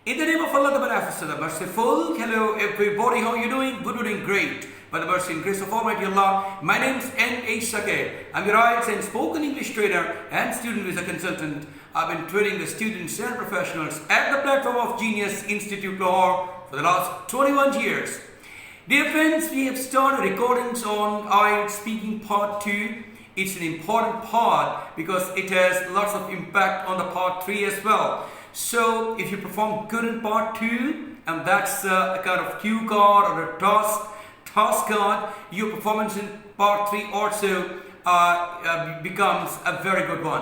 In the name of Allah, the Beneficent, the Merciful. Hello everybody, how are you doing? Good, doing great. By the mercy and grace of Almighty Allah, my name is NA Saqib. I'm your IELTS and spoken English trainer and student visa consultant. I've been training the students and professionals at the platform of Genius Institute Lahore for the last 21 years. Dear friends, we have started recordings on IELTS Speaking Part 2. It's an important part because it has lots of impact on the Part 3 as well. So if you perform good in Part 2, and that's a kind of cue card or a task card, your performance in Part 3 also becomes a very good one.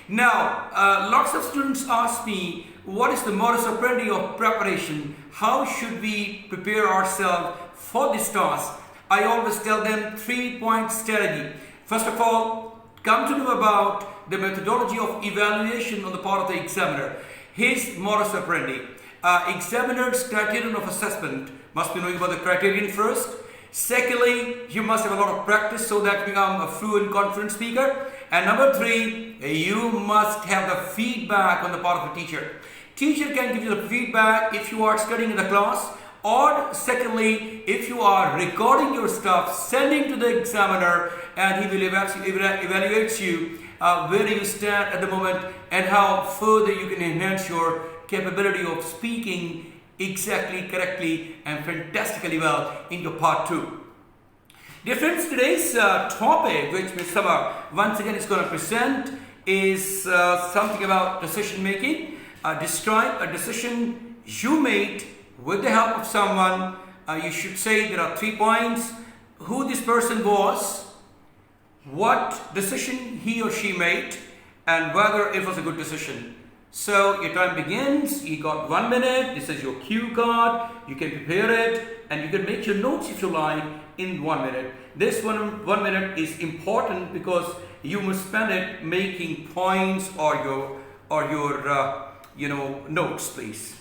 Now, lots of students ask me, what is the modus operandi of preparation? How should we prepare ourselves for this task? I always tell them 3-point strategy. First of all, come to know about the methodology of evaluation on the part of the examiner. His modus operandi. Examiner's criterion of assessment must be knowing about the criterion first. Secondly, you must have a lot of practice so that you become a fluent, confident speaker. And number 3, you must have the feedback on the part of the teacher. Teacher can give you the feedback if you are studying in the class, or secondly, if you are recording your stuff, sending to the examiner, and he will evaluate you where you stand at the moment and how further you can enhance your capability of speaking exactly, correctly, and fantastically well in your Part 2. Dear friends, today's topic, which Ms. Samra once again is going to present, is something about decision making. Describe a decision you made with the help of someone. You should say there are 3 points: who this person was, what decision he or she made, and whether it was a good decision. So your time begins. You got 1 minute. This is your cue card. You can prepare it and you can make your notes if you like in 1 minute. This one minute is important because you must spend it making points or your notes, please.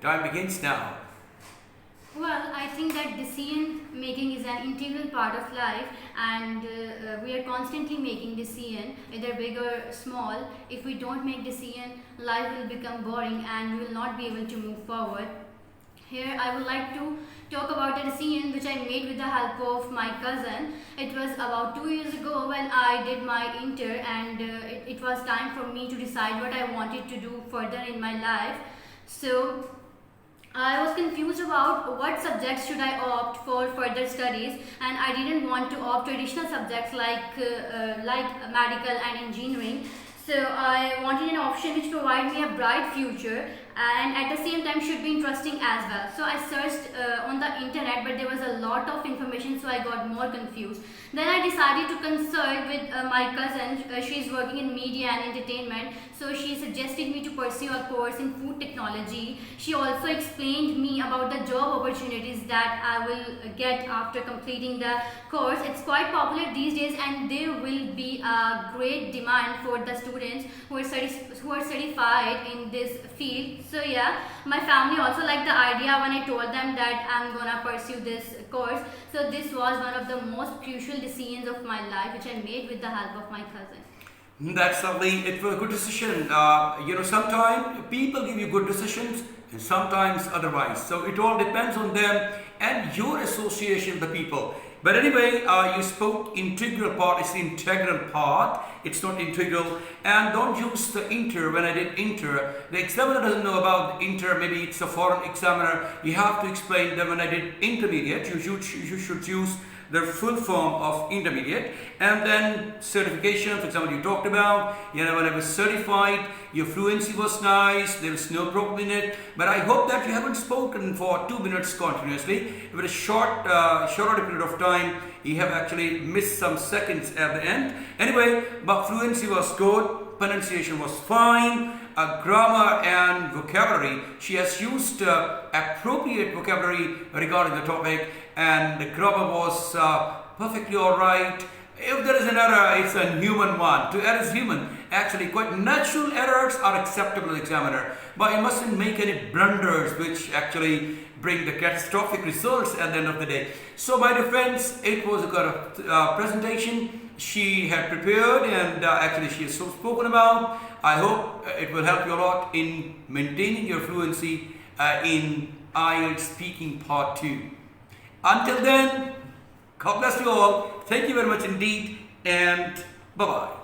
Time begins now. Well, I think that decision making is an integral part of life, and we are constantly making decision, either big or small. If we don't make decision, life will become boring and we will not be able to move forward. Here I would like to talk about a decision which I made with the help of my cousin. It was about 2 years ago when I did my inter, and it was time for me to decide what I wanted to do further in my life. So I was confused about what subjects should I opt for further studies, and I didn't want to opt traditional subjects like medical and engineering. So I wanted an option which provided me a bright future and at the same time should be interesting as well. So I searched on the internet, but there was a lot of information, so I got more confused. Then I decided to consult with my cousin. She is working in media and entertainment, so she suggested me to pursue a course in food technology. She also explained me about the job opportunities that I will get after completing the course. It's quite popular these days, and there will be a great demand for the students who are certified in this field. So yeah, my family also liked the idea when I told them that I'm gonna pursue this course. So this was one of the most crucial decisions of my life, which I made with the help of my cousin. That's lovely. It was a good decision. Sometimes people give you good decisions and sometimes otherwise. So it all depends on them and your association with the people. But anyway, you spoke integral part. It's the integral part. It's not integral. And don't use the inter when I did inter. The examiner doesn't know about the inter. Maybe it's a foreign examiner. You have to explain that when I did intermediate, you should use the full form of intermediate. And then certification, for example, you talked about, when I was certified, your fluency was nice, there was no problem in it. But I hope that you haven't spoken for 2 minutes continuously. With a shorter period of time, you have actually missed some seconds at the end. Anyway, but fluency was good, pronunciation was fine, grammar and vocabulary. She has used appropriate vocabulary regarding the topic, and the grammar was perfectly alright. If there is an error, it's a human one. To err is human. Actually, quite natural errors are acceptable, examiner. But you mustn't make any blunders which actually bring the catastrophic results at the end of the day. So, my dear friends, it was a kind of presentation she had prepared, and actually she has spoken about. I hope it will help you a lot in maintaining your fluency in IELTS speaking part 2. Until then, God bless you all. Thank you very much indeed, and bye-bye.